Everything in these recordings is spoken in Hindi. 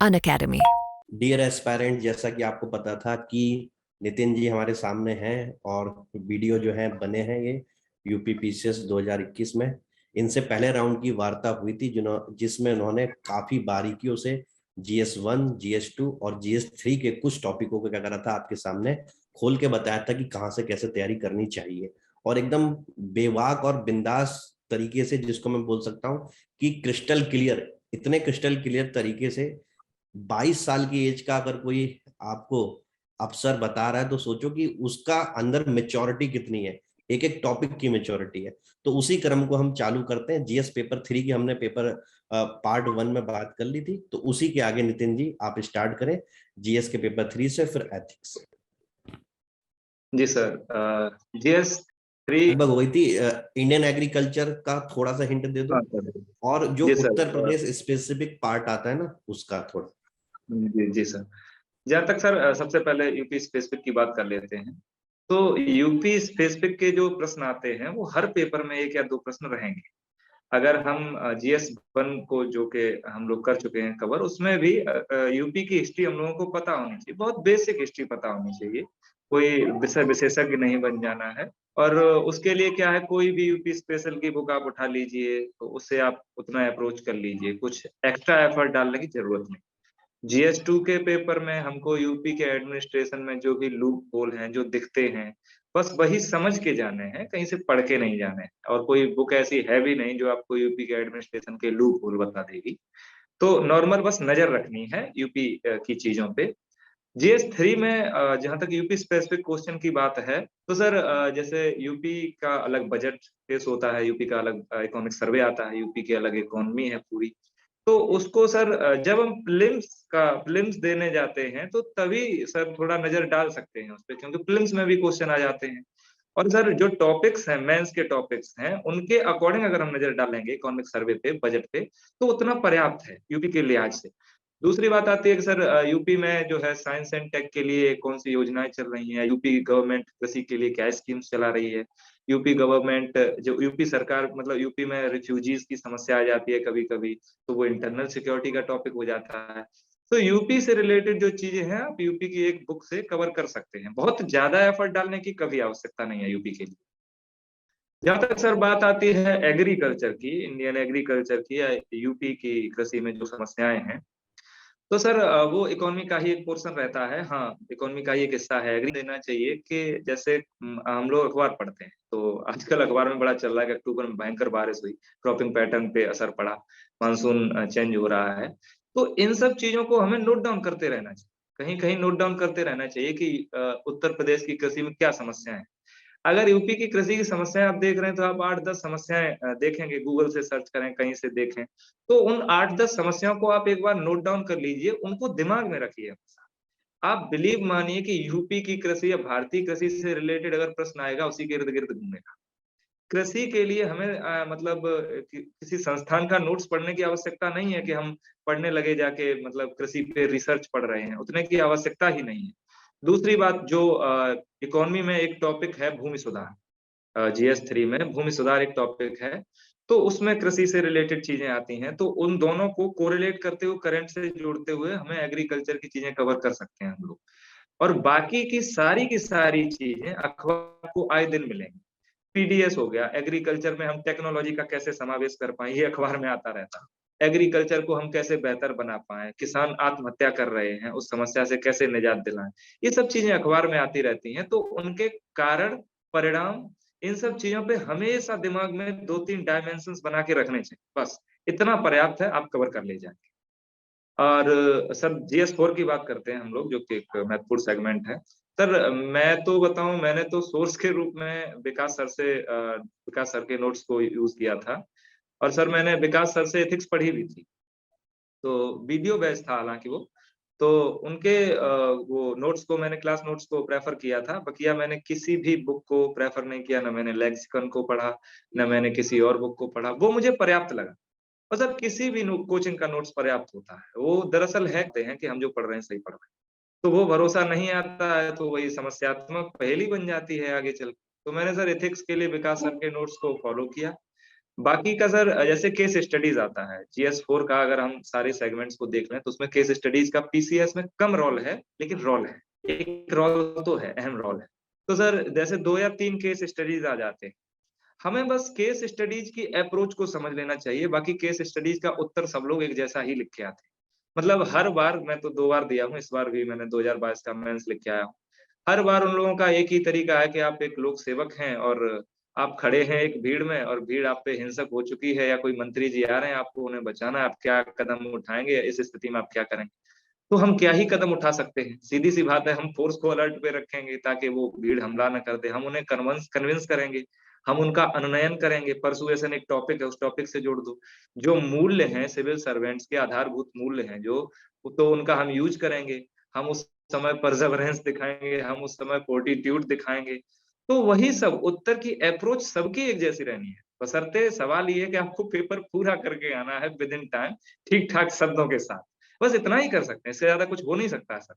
अनअकैडमी। डियर एस्पायरेंट, जैसा कि आपको पता था कि नितिन जी हमारे सामने हैं और वीडियो जो है बने हैं ये यूपी पीसीएस 2021 में। इनसे पहले राउंड की वार्ता हुई थी जिसमें उन्होंने काफी बारीकियों से GS1, GS2 और GS3 के कुछ टॉपिकों को क्या करा था आपके सामने खोल के बताया था कि कहाँ से कैसे तैयारी करनी चाहिए। और एकदम बेवाक और बिंदास तरीके से, जिसको मैं बोल सकता हूँ कि क्रिस्टल क्लियर, इतने क्रिस्टल क्लियर तरीके से 22 साल की एज का अगर कोई आपको अफसर बता रहा है तो सोचो कि उसका अंदर मेच्योरिटी कितनी है, एक एक टॉपिक की मेच्योरिटी है। तो उसी क्रम को हम चालू करते हैं। जीएस पेपर 3 की हमने पेपर पार्ट 1 में बात कर ली थी, तो उसी के आगे नितिन जी आप स्टार्ट करें जीएस के पेपर 3 से, फिर एथिक्स। जी सर। जीएस 3। लगभग वही थी। इंडियन एग्रीकल्चर का थोड़ा सा हिंट दे दो, हाँ सर। और जो जी उत्तर सर। प्रदेश स्पेसिफिक पार्ट आता है ना उसका थोड़ा। जी सर। जहाँ तक सर सबसे पहले यूपी स्पेसिफिक की बात कर लेते हैं। तो यूपी स्पेसिफिक के जो प्रश्न आते हैं वो हर पेपर में एक या दो प्रश्न रहेंगे। अगर हम GS1 को जो कि हम लोग कर चुके हैं कवर, उसमें भी यूपी की हिस्ट्री हम लोगों को पता होनी चाहिए, बहुत बेसिक हिस्ट्री पता होनी चाहिए। कोई विषय विशेषज्ञ नहीं बन जाना है। और उसके लिए क्या है, कोई भी यूपी स्पेशल की बुक आप उठा लीजिए तो उससे आप उतना अप्रोच कर लीजिए, कुछ एक्स्ट्रा एफर्ट डालने की जरूरत नहीं। GS2 के पेपर में हमको यूपी के एडमिनिस्ट्रेशन में जो भी लूप होल हैं जो दिखते हैं, बस वही समझ के जाने हैं, कहीं से पढ़ के नहीं जाने हैं। और कोई बुक ऐसी है भी नहीं जो आपको यूपी के एडमिनिस्ट्रेशन के लूप होल बता देगी। तो नॉर्मल बस नजर रखनी है यूपी की चीजों पे। GS3 में जहां तक यूपी स्पेसिफिक क्वेश्चन की बात है, तो सर जैसे यूपी का अलग बजट पेश होता है, यूपी का अलग इकोनॉमिक सर्वे आता है, यूपी की अलग इकोनॉमी है पूरी। तो उसको सर जब हम प्रिलिम्स देने जाते हैं तो तभी सर थोड़ा नजर डाल सकते हैं उस पर, क्योंकि प्रिलिम्स में भी क्वेश्चन आ जाते हैं। और सर जो टॉपिक्स हैं, मेंस के टॉपिक्स हैं, उनके अकॉर्डिंग अगर हम नजर डालेंगे इकोनॉमिक सर्वे पे, बजट पे, तो उतना पर्याप्त है यूपी के लिहाज से। दूसरी बात आती है कि सर यूपी में जो है साइंस एंड टेक के लिए कौन सी योजनाएं चल रही हैं, यूपी गवर्नमेंट कृषि के लिए क्या स्कीम्स चला रही है, यूपी गवर्नमेंट जो यूपी सरकार, मतलब यूपी में रिफ्यूजीज की समस्या आ जाती है कभी कभी, तो वो इंटरनल सिक्योरिटी का टॉपिक हो जाता है। तो यूपी से रिलेटेड जो चीजें हैं आप यूपी की एक बुक से कवर कर सकते हैं, बहुत ज्यादा एफर्ट डालने की कभी आवश्यकता नहीं है यूपी के लिए। जहां तक सर बात आती है एग्रीकल्चर की, इंडियन एग्रीकल्चर की या यूपी की कृषि में जो समस्याएं हैं, तो सर वो इकोनॉमी का ही एक पोर्शन रहता है। हाँ, इकोनॉमी का ही एक हिस्सा है। एग्री देना चाहिए कि जैसे हम लोग अखबार पढ़ते हैं, तो आजकल अखबार में बड़ा चल रहा है कि अक्टूबर में भयंकर बारिश हुई, क्रॉपिंग पैटर्न पे असर पड़ा, मानसून चेंज हो रहा है। तो इन सब चीजों को हमें नोट डाउन करते रहना चाहिए, कहीं कहीं नोट डाउन करते रहना चाहिए कि उत्तर प्रदेश की कृषि में क्या समस्याएं हैं। अगर यूपी की कृषि की समस्याएं आप देख रहे हैं तो आप 8-10 समस्याएं देखेंगे, गूगल से सर्च करें, कहीं से देखें, तो उन 8-10 समस्याओं को आप एक बार नोट डाउन कर लीजिए, उनको दिमाग में रखिए। आप बिलीव मानिए कि यूपी की कृषि या भारतीय कृषि से रिलेटेड अगर प्रश्न आएगा, उसी के इर्द गिर्द घूमेगा। कृषि के लिए हमें मतलब किसी संस्थान का नोट्स पढ़ने की आवश्यकता नहीं है कि हम पढ़ने लगे जाके, मतलब कृषि पे रिसर्च पढ़ रहे हैं, उतने की आवश्यकता ही नहीं है। दूसरी बात, जो इकोनॉमी में एक टॉपिक है भूमि सुधार, GS3 में भूमि सुधार एक टॉपिक है, तो उसमें कृषि से रिलेटेड चीजें आती हैं, तो उन दोनों को कोरिलेट करते हुए, करंट से जोड़ते हुए हमें एग्रीकल्चर की चीजें कवर कर सकते हैं हम लोग। और बाकी की सारी चीजें अखबार को आए दिन मिलेंगी। PDS हो गया, एग्रीकल्चर में हम टेक्नोलॉजी का कैसे समावेश कर पाए, ये अखबार में आता रहता है। एग्रीकल्चर को हम कैसे बेहतर बना पाए, किसान आत्महत्या कर रहे हैं, उस समस्या से कैसे निजात दिलाएं, ये सब चीजें अखबार में आती रहती हैं। तो उनके कारण, परिणाम, इन सब चीजों पे हमेशा दिमाग में 2-3 डायमेंशंस बना के रखने चाहिए, बस इतना पर्याप्त है, आप कवर कर ले जाएंगे। और सर GS4 की बात करते हैं हम लोग, जो कि एक महत्वपूर्ण सेगमेंट है। सर मैं तो बताऊं, मैंने तो सोर्स के रूप में विकास सर के नोट्स को यूज किया था। और सर मैंने विकास सर से एथिक्स पढ़ी भी थी, तो वीडियो बेस्ड था हालांकि वो। तो उनके वो नोट्स को, मैंने क्लास नोट्स को प्रेफर किया था, बकिया मैंने किसी भी बुक को प्रेफर नहीं किया, ना मैंने लेक्सिकन को पढ़ा, ना मैंने किसी और बुक को पढ़ा, वो मुझे पर्याप्त लगा। और सर किसी भी कोचिंग का नोट्स पर्याप्त होता है, वो दरअसल कहते हैं कि हम जो पढ़ रहे हैं सही पढ़ रहे हैं। तो वो भरोसा नहीं आता है तो वही समस्यात्मक पहेली बन जाती है आगे चल के। तो मैंने सर एथिक्स के लिए विकास सर के नोट्स को फॉलो किया। बाकी का सर जैसे केस स्टडीज आता है, GS4 का अगर हम सारे सेगमेंट्स को देख लें तो उसमें केस स्टडीज का PCS में कम रोल है, लेकिन रोल है, एक रोल तो है, अहम रोल है। तो सर जैसे 2 या 3 केस स्टडीज आ जाते हैं, हमें बस केस स्टडीज की अप्रोच को समझ लेना चाहिए, बाकी केस स्टडीज का उत्तर सब लोग एक जैसा ही लिख के आते हैं। मतलब हर बार, मैं तो 2 बार दिया हूँ, इस बार भी मैंने 2022 का मेंस लिख के आया हूँ। हर बार उन लोगों का एक ही तरीका है कि आप एक लोक सेवक हैं और आप खड़े हैं एक भीड़ में और भीड़ आप पे हिंसक हो चुकी है, या कोई मंत्री जी आ रहे हैं, आपको उन्हें बचाना है, आप क्या कदम उठाएंगे, इस स्थिति में आप क्या करेंगे? तो हम क्या ही कदम उठा सकते हैं? सीधी सी बात है, हम फोर्स को अलर्ट पे रखेंगे ताकि वो भीड़ हमला न कर दे, हम उन्हें कन्विंस कन्विंस करेंगे, हम उनका अनुनयन करेंगे। परसुएशन एक टॉपिक है, उस टॉपिक से जोड़ दो। जो मूल्य हैं सिविल सर्वेंट्स के, आधारभूत मूल्य हैं जो, तो उनका हम यूज करेंगे। हम उस समय परसेवरेंस दिखाएंगे, हम उस समय फोर्टिट्यूड दिखाएंगे। तो वही सब उत्तर की अप्रोच सबकी एक जैसी रहनी है, बशर्ते सवाल ये है कि आपको पेपर पूरा करके आना है विद इन टाइम, ठीक ठाक शब्दों के साथ। बस इतना ही कर सकते हैं, इससे ज्यादा कुछ हो नहीं सकता है सर।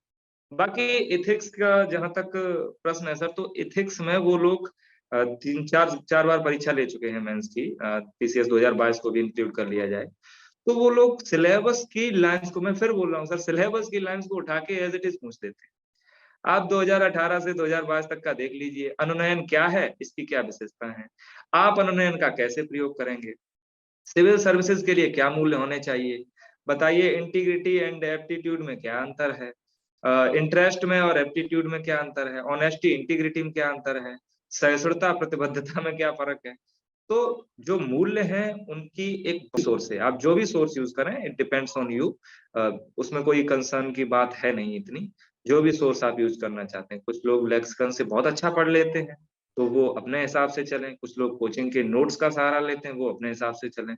बाकी एथिक्स का जहां तक प्रश्न है सर, तो एथिक्स में वो लोग 3 4 बार परीक्षा ले चुके हैं मेंस की, PCS 2022 को भी इंक्लूड कर लिया जाए, तो वो लोग सिलेबस की लाइंस को, मैं फिर बोल रहा हूँ सर, सिलेबस की लाइंस को उठा के एज इट इज पूछ देते हैं। आप 2018 से 2022 तक का देख लीजिए, अनुनयन क्या है, इसकी क्या विशेषता है, आप अनुनयन का कैसे प्रयोग करेंगे, सिविल सर्विसेज के लिए क्या मूल्य होने चाहिए, बताइए इंटीग्रिटी एंड एप्टीट्यूड में क्या अंतर है, इंटरेस्ट में और एप्टीट्यूड में क्या अंतर है, ऑनेस्टी इंटीग्रिटी में क्या अंतर है, सहिष्णुता प्रतिबद्धता में क्या फर्क है। तो जो मूल्य हैं उनकी एक सोर्स है, आप जो भी सोर्स यूज करें, इट डिपेंड्स ऑन यू, उसमें कोई कंसर्न की बात है नहीं इतनी। जो भी सोर्स आप यूज करना चाहते हैं, कुछ लोग लेक्सिकन से बहुत अच्छा पढ़ लेते हैं, तो वो अपने हिसाब से चलें, कुछ लोग कोचिंग के नोट्स का सहारा लेते हैं, वो अपने हिसाब से चलें।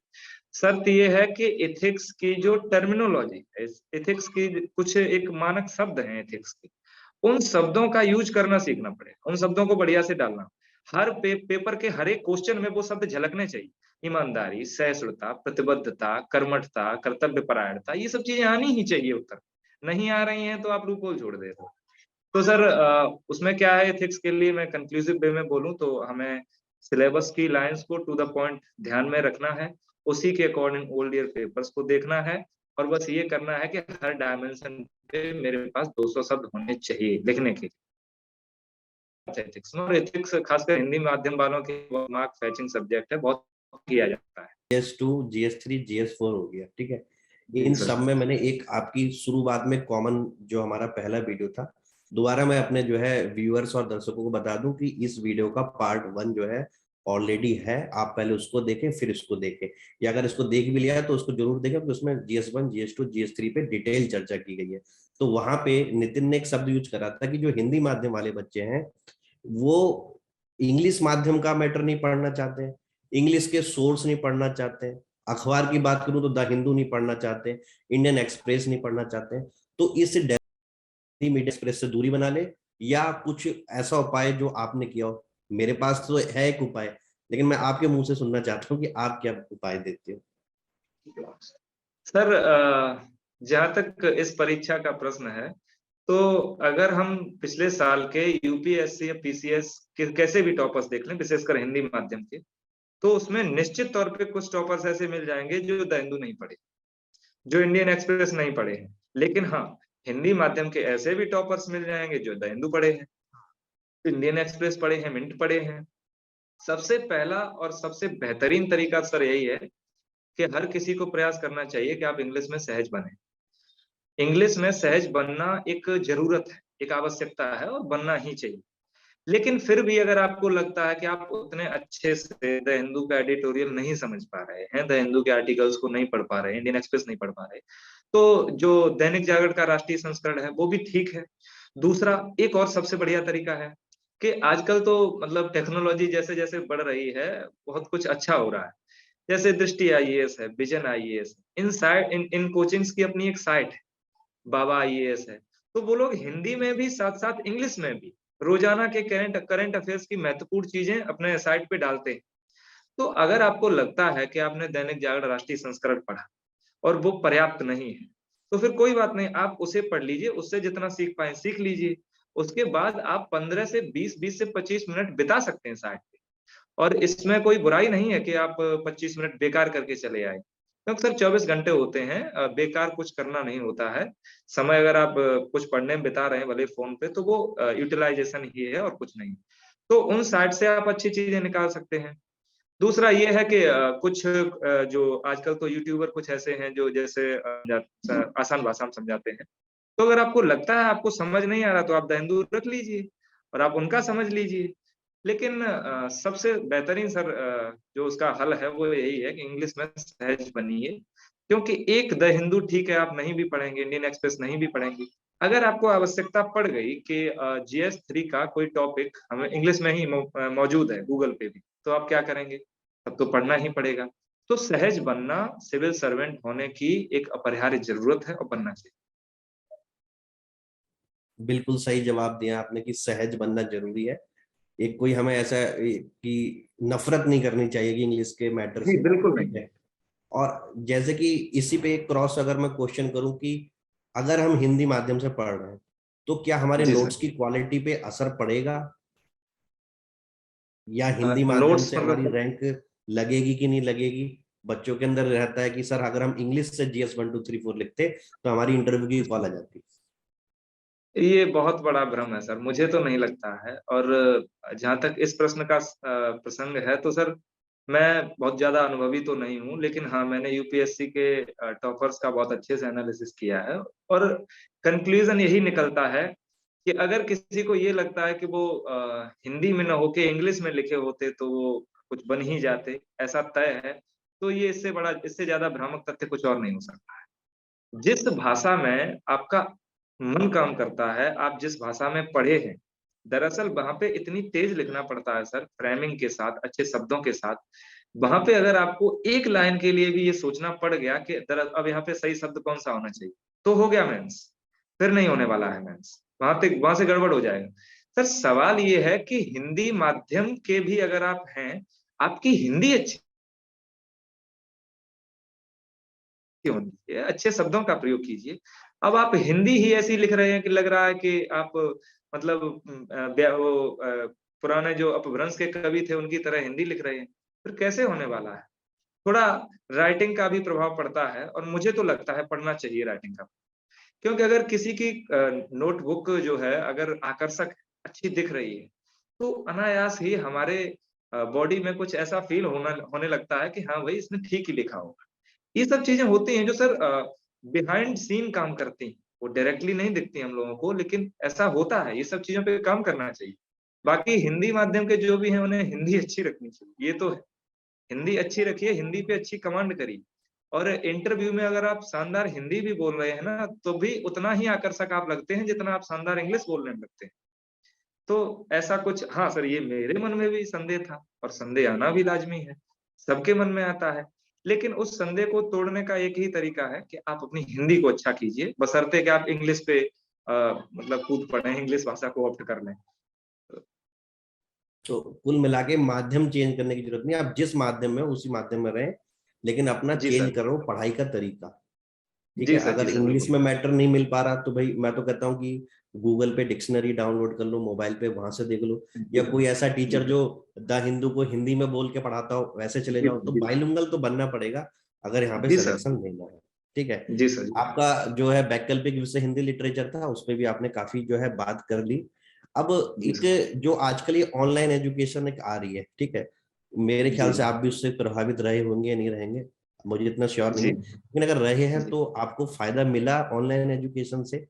शर्त ये है कि एथिक्स की जो टर्मिनोलॉजी है, एथिक्स की कुछ एक मानक शब्द हैं एथिक्स के, उन शब्दों का यूज करना सीखना पड़ेगा, उन शब्दों को बढ़िया से डालना। हर पेपर के हर एक क्वेश्चन में वो शब्द झलकने चाहिए। ईमानदारी, सहिष्णुता, प्रतिबद्धता, कर्मठता, कर्तव्य परायणता, ये सब चीजें आनी ही चाहिए उत्तर। नहीं आ रही हैं तो आप लूपहोल छोड़ दे रहे हो। तो सर उसमें क्या है, एथिक्स के लिए मैं कंक्लूसिव वे में बोलूं तो हमें सिलेबस की लाइंस को टू द पॉइंट ध्यान में रखना है, उसी के अकॉर्डिंग ओल्ड ईयर पेपर्स को देखना है, और बस ये करना है कि हर डायमेंशन पे मेरे पास 200 शब्द होने चाहिए लिखने के लिए। एथिक्स और एथिक्स खासकर हिंदी माध्यम वालों के मार्क फैचिंग सब्जेक्ट है, बहुत किया जाता है। GS2, GS3, GS4 हो गया, ठीक है। जी इन सर। सब में मैंने एक आपकी शुरुआत में कॉमन जो हमारा पहला वीडियो था, दोबारा मैं अपने जो है व्यूअर्स और दर्शकों को बता दूं कि इस वीडियो का पार्ट 1 जो है ऑलरेडी है, आप पहले उसको देखें फिर इसको देखें, या अगर इसको देख भी लिया है तो उसको जरूर देखें, क्योंकि उसमें GS1, GS2, GS3 पे डिटेल चर्चा की गई है। तो वहां पे नितिन ने एक शब्द यूज करा था कि जो हिंदी माध्यम वाले बच्चे हैं वो इंग्लिश माध्यम का मैटर नहीं पढ़ना चाहते हैं, इंग्लिश के सोर्स नहीं पढ़ना चाहते हैं, अखबार की बात करूं तो द हिंदू नहीं पढ़ना चाहते, इंडियन एक्सप्रेस नहीं पढ़ना चाहते। तो इस मीडिया एक्सप्रेस से दूरी बना ले, या कुछ ऐसा उपाय जो आपने किया हो। मेरे पास तो है एक उपाय, लेकिन मैं आपके मुंह से सुनना चाहता हूँ कि आप क्या उपाय देते हो। सर जहां तक इस परीक्षा का प्रश्न है, तो अगर हम पिछले साल के यूपीएससी या पीसीएस के कैसे भी टॉपर्स देख लें, विशेषकर हिंदी माध्यम के, तो उसमें निश्चित तौर पे कुछ टॉपर्स ऐसे मिल जाएंगे जो द हिंदू नहीं पढ़े, जो इंडियन एक्सप्रेस नहीं पढ़े हैं। लेकिन हाँ, हिंदी माध्यम के ऐसे भी टॉपर्स मिल जाएंगे जो द हिंदू पढ़े हैं, इंडियन एक्सप्रेस पढ़े हैं, मिंट पढ़े हैं। सबसे पहला और सबसे बेहतरीन तरीका सर यही है कि हर किसी को प्रयास करना चाहिए कि आप इंग्लिश में सहज बने। इंग्लिश में सहज बनना एक जरूरत है, एक आवश्यकता है, और बनना ही चाहिए। लेकिन फिर भी अगर आपको लगता है कि आप उतने अच्छे से द हिंदू का एडिटोरियल नहीं समझ पा रहे हैं, द हिंदू के आर्टिकल्स को नहीं पढ़ पा रहे, इंडियन एक्सप्रेस नहीं पढ़ पा रहे, तो जो दैनिक जागरण का राष्ट्रीय संस्करण है वो भी ठीक है। दूसरा, एक और सबसे बढ़िया तरीका है कि आजकल तो मतलब टेक्नोलॉजी जैसे जैसे बढ़ रही है, बहुत कुछ अच्छा हो रहा है। जैसे दृष्टि आईएएस है, विजन आईएएस, इन साइट इन कोचिंग्स की अपनी एक साइट है, बाबा आईएएस है। तो वो लोग हिंदी में भी साथ साथ इंग्लिश में भी रोजाना के करंट अफेयर्स की महत्वपूर्ण चीजें अपने साइट पे डालते हैं। तो अगर आपको लगता है कि आपने दैनिक जागरण राष्ट्रीय संस्करण पढ़ा और वो पर्याप्त नहीं है, तो फिर कोई बात नहीं, आप उसे पढ़ लीजिए, उससे जितना सीख पाए सीख लीजिए। उसके बाद आप 15 से 20, 20 से 25 मिनट बिता सकते हैं साइट पे। और इसमें कोई बुराई नहीं है कि आप 25 मिनट बेकार करके चले आए, क्योंकि सर 24 घंटे होते हैं, बेकार कुछ करना नहीं होता है। समय अगर आप कुछ पढ़ने में बिता रहे हैं भले फोन पे, तो वो यूटिलाइजेशन ही है और कुछ नहीं। तो उन साइट से आप अच्छी चीजें निकाल सकते हैं। दूसरा ये है कि कुछ जो आजकल तो यूट्यूबर कुछ ऐसे हैं जो जैसे आसान भाषा में समझाते हैं। तो अगर आपको लगता है आपको समझ नहीं आ रहा, तो आप द हिंदू रख लीजिए और आप उनका समझ लीजिए। लेकिन सबसे बेहतरीन सर जो उसका हल है वो यही है कि इंग्लिश में सहज बनिए। क्योंकि एक द हिंदू ठीक है, आप नहीं भी पढ़ेंगे, इंडियन एक्सप्रेस नहीं भी पढ़ेंगे, अगर आपको आवश्यकता पड़ गई कि GS3 का कोई टॉपिक हमें इंग्लिश में ही मौजूद है गूगल पे भी, तो आप क्या करेंगे? तब तो पढ़ना ही पड़ेगा। तो सहज बनना सिविल सर्वेंट होने की एक अपरिहार्य जरूरत है और बनना चाहिए। बिल्कुल सही जवाब दिया आपने कि सहज बनना जरूरी है। एक कोई हमें ऐसा कि नफरत नहीं करनी चाहिए कि इंग्लिश के मैटर जी से, बिल्कुल ठीक नहीं। है। और जैसे कि इसी पे एक क्रॉस अगर मैं क्वेश्चन करूं कि अगर हम हिंदी माध्यम से पढ़ रहे हैं तो क्या हमारे जी नोट्स सर। की क्वालिटी पे असर पड़ेगा, या हिंदी माध्यम नोट्स से हमारी मतलब रैंक लगेगी कि नहीं लगेगी? बच्चों के अंदर रहता है कि सर अगर हम इंग्लिश से GS 1 2 3 4 लिखते तो हमारी इंटरव्यू की कॉल आ जाती। ये बहुत बड़ा भ्रम है सर, मुझे तो नहीं लगता है। और जहां तक इस प्रश्न का प्रसंग है, तो सर मैं बहुत ज्यादा अनुभवी तो नहीं हूँ, लेकिन हाँ मैंने यूपीएससी के टॉपर्स का बहुत अच्छे से एनालिसिस किया है। और कंक्लूजन यही निकलता है कि अगर किसी को ये लगता है कि वो हिंदी में न होके इंग्लिश में लिखे होते तो वो कुछ बन ही जाते, ऐसा तय है, तो ये इससे ज्यादा भ्रामक तथ्य कुछ और नहीं हो सकता है। जिस भाषा में आपका मन काम करता है, आप जिस भाषा में पढ़े हैं, दरअसल वहां पे इतनी तेज लिखना पड़ता है सर, फ्रेमिंग के साथ, अच्छे शब्दों के साथ। वहां पे अगर आपको एक लाइन के लिए भी ये सोचना पड़ गया कि अब यहाँ पे सही शब्द कौन सा होना चाहिए, तो हो गया मेंस, फिर नहीं होने वाला है मेंस, वहां से गड़बड़ हो जाएगा। सर सवाल ये है कि हिंदी माध्यम के भी अगर आप हैं, आपकी हिंदी अच्छी होनी चाहिए, अच्छे शब्दों का प्रयोग कीजिए। अब आप हिंदी ही ऐसी लिख रहे हैं कि लग रहा है कि आप मतलब पुराने जो अपभ्रंश के कवि थे उनकी तरह हिंदी लिख रहे हैं, फिर कैसे होने वाला है? थोड़ा राइटिंग का भी प्रभाव पड़ता है, और मुझे तो लगता है पढ़ना चाहिए राइटिंग का। क्योंकि अगर किसी की नोटबुक जो है अगर आकर्षक अच्छी दिख रही है, तो अनायास ही हमारे बॉडी में कुछ ऐसा फील होने लगता है कि हाँ भाई इसने ठीक ही लिखा होगा। ये सब चीजें होती हैं जो सर बिहाइंड सीन काम करती हैं, वो डायरेक्टली नहीं दिखती हम लोगों को, लेकिन ऐसा होता है। ये सब चीजों पे काम करना चाहिए। बाकी हिंदी माध्यम के जो भी हैं उन्हें हिंदी अच्छी रखनी चाहिए, ये तो है। हिंदी अच्छी रखिए, हिंदी पे अच्छी कमांड करिए। और इंटरव्यू में अगर आप शानदार हिंदी भी बोल रहे हैं ना, तो भी उतना ही आकर्षक आप लगते हैं जितना आप शानदार इंग्लिश बोलने में लगते हैं। तो ऐसा कुछ, हाँ सर ये मेरे मन में भी संदेह था, और संदेह आना भी लाजमी है, सबके मन में आता है। लेकिन उस संदेह को तोड़ने का एक ही तरीका है कि आप अपनी हिंदी को अच्छा कीजिए, बशर्ते कि आप इंग्लिश पे मतलब कूद पड़े, इंग्लिश भाषा को ऑप्ट कर लें। तो कुल मिला के माध्यम चेंज करने की जरूरत नहीं, आप जिस माध्यम में उसी माध्यम में रहें, लेकिन अपना जी चेंज सर। करो पढ़ाई का तरीका। ठीक जी है, सर। जी अगर सर इंग्लिश बिल्कुल। में मैटर नहीं मिल पा रहा तो भाई मैं तो कहता हूँ कि गूगल पे डिक्शनरी डाउनलोड कर लो, मोबाइल पे वहां से देख लो, जी या सर। कोई ऐसा जी टीचर सर। जो द हिंदू को हिंदी में बोल के पढ़ाता हो वैसे चले जी जाओ। सर। तो जी सर। बाइलिंगुअल तो बनना पड़ेगा अगर यहाँ पे जी सर। सिलेक्शन लेना है। ठीक है। जी सर। आपका जो है वैकल्पिक विषय हिंदी लिटरेचर था, उस पर भी आपने काफी जो है बात कर ली। अब जी एक सर। जो आजकल ये ऑनलाइन एजुकेशन एक आ रही है, ठीक है, मेरे ख्याल जी से आप भी उससे प्रभावित रहे होंगे या नहीं रहेंगे, मुझे इतना श्योर नहीं जी है, लेकिन अगर रहे हैं जी तो आपको फायदा मिला ऑनलाइन एजुकेशन से?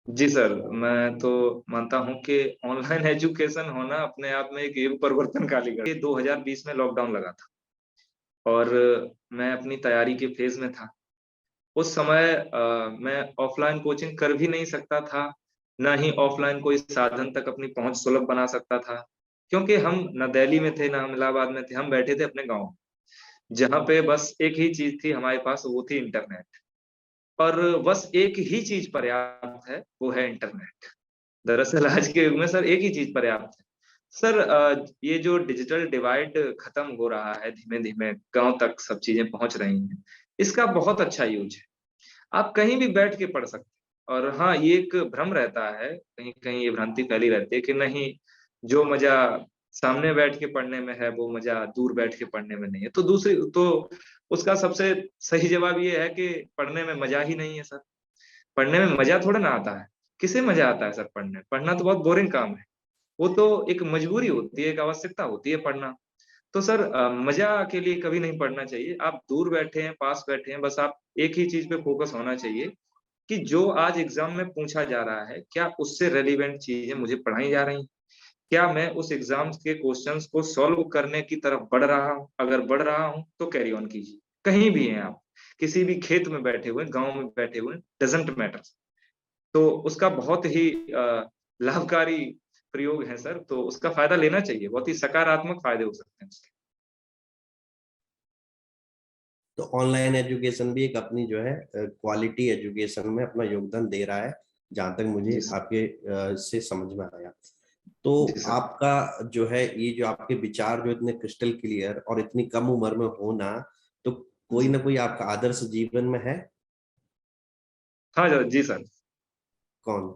जी सर, मैं तो मानता हूँ कि ऑनलाइन एजुकेशन होना अपने आप में एक युग परिवर्तनकाली घटना है। 2020 में लॉकडाउन लगा था, और मैं अपनी तैयारी के फेज में था। उस समय मैं ऑफलाइन कोचिंग कर भी नहीं सकता था, ना ही ऑफलाइन कोई साधन तक अपनी पहुंच सुलभ बना सकता था। क्योंकि हम न दिल्ली में थे, ना हम इलाहाबाद में थे, हम बैठे थे अपने गाँव, जहाँ पे बस एक ही चीज थी हमारे पास, वो थी इंटरनेट। और बस एक ही चीज पर्याप्त है, वो है इंटरनेट। दरअसल आज के युग में सर एक ही चीज पर्याप्त है। सर ये जो डिजिटल डिवाइड खत्म हो रहा है धीमे धीमे, गांव तक सब चीजें पहुंच रही हैं, इसका बहुत अच्छा यूज है। आप कहीं भी बैठ के पढ़ सकते हैं। और हाँ, ये एक भ्रम रहता है, कहीं कहीं ये भ्रांति फैली रहती है कि नहीं, जो मजा सामने बैठ के पढ़ने में है वो मजा, दूर बैठ के पढ़ने में नहीं है। तो दूसरी तो उसका सबसे सही जवाब ये है कि पढ़ने में मजा ही नहीं है सर। पढ़ने में मजा थोड़ा ना आता है। किसे मजा आता है सर पढ़ने? पढ़ना तो बहुत बोरिंग काम है। वो तो एक मजबूरी होती है, एक आवश्यकता होती है पढ़ना। तो सर मजा के लिए कभी नहीं पढ़ना चाहिए। आप दूर बैठे हैं, पास बैठे हैं, बस आप एक ही चीज पे फोकस होना चाहिए कि जो आज एग्जाम में पूछा जा रहा है, क्या उससे रेलिवेंट चीजें मुझे पढ़ाई जा रही हैं? क्या मैं उस एग्जाम के क्वेश्चंस को सॉल्व करने की तरफ बढ़ रहा हूँ? अगर बढ़ रहा हूँ तो कैरी ऑन कीजिए। कहीं भी हैं आप, किसी भी खेत में बैठे हुए, गांव में बैठे हुए, डजेंट मैटर। तो उसका बहुत ही लाभकारी प्रयोग है सर, तो उसका फायदा लेना चाहिए। बहुत ही सकारात्मक फायदे हो सकते हैं उसके। तो ऑनलाइन एजुकेशन भी एक अपनी जो है क्वालिटी एजुकेशन में अपना योगदान दे रहा है, जहां तक मुझे जी सर। आपके से समझ में आया। तो जी सर। आपका जो है ये जो आपके विचार जो इतने क्रिस्टल क्लियर और इतनी कम उम्र में होना, तो कोई जी। ना कोई आपका आदर्श जीवन में है? हाँ जी सर। कौन?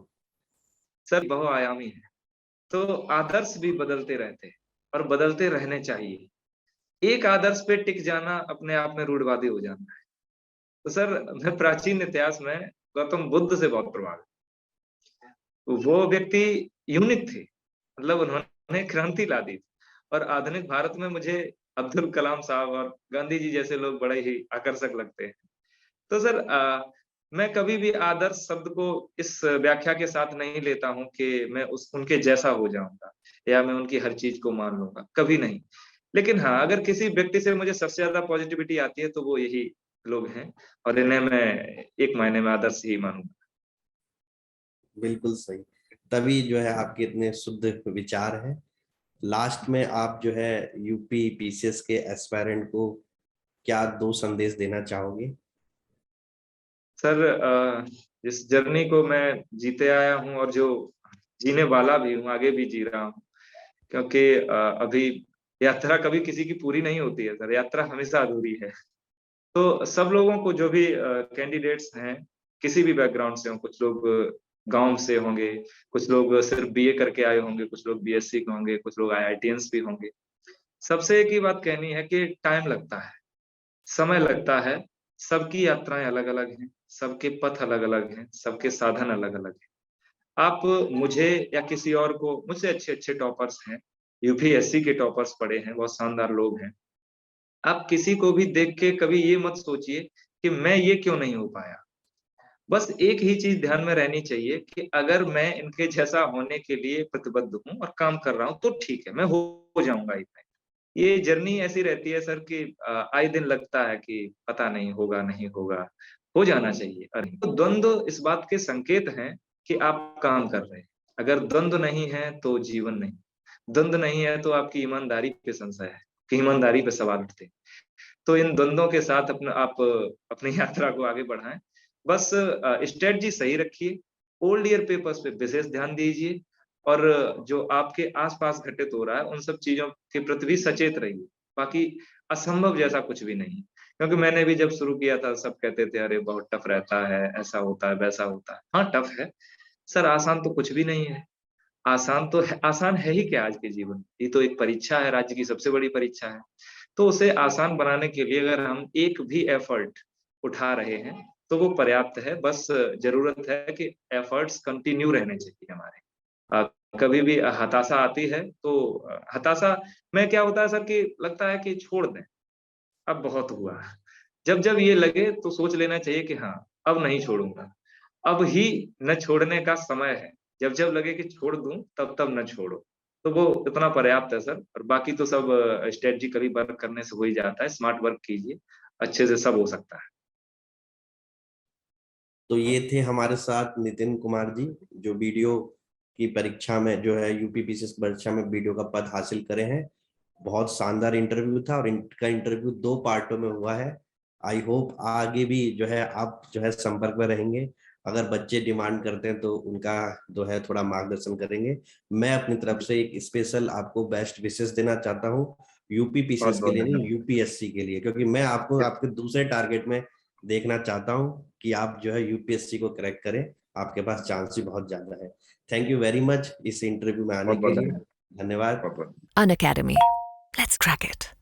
सर बहुआयामी है। तो आदर्श भी बदलते रहते हैं और बदलते रहने चाहिए। एक आदर्श पे टिक जाना अपने आप में रूढ़वादी हो जाना है। तो सर मैं प्राचीन इतिहास में गौतम बुद्ध से बहुत प्रभावित। तो वो व्यक्ति यूनिक थे, मतलब उन्होंने क्रांति ला दी थी। और आधुनिक भारत में मुझे अब्दुल कलाम साहब और गांधी जी जैसे लोग बड़े ही आकर्षक लगते हैं। तो सर मैं कभी भी आदर्श शब्द को इस व्याख्या के साथ नहीं लेता हूं कि मैं उस उनके जैसा हो जाऊंगा या मैं उनकी हर चीज को मान लूंगा, कभी नहीं। लेकिन हाँ, अगर किसी व्यक्ति से मुझे सबसे ज्यादा पॉजिटिविटी आती है तो वो यही लोग हैं, और इन्हें मैं एक मायने में आदर्श ही मानूंगा। बिल्कुल सही। तभी जो है आपके इतने शुद्ध विचार हैं। लास्ट में आप जो है यूपी पीसीएस के एस्पायरेंट को क्या दो संदेश देना चाहोगे? सर इस जर्नी को मैं जीते आया हूँ, और जो जीने वाला भी हूँ, आगे भी जी रहा हूँ। क्योंकि अभी यात्रा कभी किसी की पूरी नहीं होती है सर, यात्रा हमेशा अधूरी है। तो सब लोगों को, जो भी कैंडिडेट्स हैं, किसी भी बैकग्राउंड से हों, कुछ लोग गांव से होंगे, कुछ लोग सिर्फ बीए करके आए होंगे, कुछ लोग बीएससी के होंगे, कुछ लोग आईआईटीएंस भी होंगे। सबसे एक ही बात कहनी है कि टाइम लगता है, समय लगता है। सबकी यात्राएं अलग अलग हैं, सबके पथ अलग अलग हैं, सबके साधन अलग अलग हैं। आप मुझे या किसी और को, मुझसे अच्छे अच्छे टॉपर्स हैं, यूपीएससी के टॉपर्स पढ़े हैं, बहुत शानदार लोग हैं। आप किसी को भी देख के कभी ये मत सोचिए कि मैं ये क्यों नहीं हो पाया। बस एक ही चीज ध्यान में रहनी चाहिए कि अगर मैं इनके जैसा होने के लिए प्रतिबद्ध हूँ और काम कर रहा हूँ तो ठीक है, मैं हो जाऊंगा इतना। ये जर्नी ऐसी रहती है सर कि आए दिन लगता है कि पता नहीं होगा, नहीं होगा, हो जाना चाहिए। अरे तो द्वंद्व इस बात के संकेत हैं कि आप काम कर रहे हैं। अगर द्वंद्व नहीं है तो जीवन नहीं। द्वंद्व नहीं है तो आपकी ईमानदारी पे संशय है, कि ईमानदारी पे सवाल उठते हैं। तो इन द्वंद्वों के साथ अपना आप अपनी यात्रा को आगे बढ़ाएं। बस स्ट्रेटजी सही रखिए, ओल्ड ईयर पेपर्स पे विशेष ध्यान दीजिए, और जो आपके आसपास घटित हो रहा है उन सब चीजों के प्रति भी सचेत रहिए। बाकी असंभव जैसा कुछ भी नहीं। क्योंकि मैंने भी जब शुरू किया था सब कहते थे अरे बहुत टफ रहता है, ऐसा होता है, वैसा होता है। हाँ टफ है सर, आसान तो कुछ भी नहीं है। आसान तो है, आसान है ही क्या आज के जीवन में? ये तो एक परीक्षा है, राज्य की सबसे बड़ी परीक्षा है। तो उसे आसान बनाने के लिए अगर हम एक भी एफर्ट उठा रहे हैं तो वो पर्याप्त है। बस जरूरत है कि एफर्ट्स कंटिन्यू रहने चाहिए हमारे। कभी भी हताशा आती है तो हताशा में क्या होता है सर कि लगता है कि छोड़ दें, अब बहुत हुआ। जब जब ये लगे तो सोच लेना चाहिए कि हाँ, अब नहीं छोड़ूंगा, अब ही न छोड़ने का समय है। जब जब लगे कि छोड़ दूं तब तब न छोड़ो। तो वो इतना पर्याप्त है सर, और बाकी तो सब स्ट्रेटजिकली वर्क करने से हो ही जाता है। स्मार्ट वर्क कीजिए, अच्छे से सब हो सकता है। तो ये थे हमारे साथ नितिन कुमार जी, जो वीडियो की परीक्षा में जो है यूपी पीसीएस परीक्षा में वीडियो का पद हासिल करे हैं। बहुत शानदार इंटरव्यू था और इनका इंटरव्यू 2 पार्टों में हुआ है। आई होप आगे भी जो है आप जो है संपर्क में रहेंगे। अगर बच्चे डिमांड करते हैं तो उनका जो है थोड़ा मार्गदर्शन करेंगे। मैं अपनी तरफ से एक स्पेशल आपको बेस्ट विशेष देना चाहता हूँ, यूपी बहुत पीसीएस के बहुत लिए नहीं, धन्यवाद। यूपीएससी के लिए, क्योंकि मैं आपको आपके दूसरे टारगेट में देखना चाहता हूँ कि आप जो है यूपीएससी को क्रैक करें। आपके पास चांस ही बहुत ज्यादा है। थैंक यू वेरी मच इस इंटरव्यू में आने बहुत के बहुत लिए। धन्यवाद। धन्यवाद। बहुत बहुत An Academy. Let's crack it.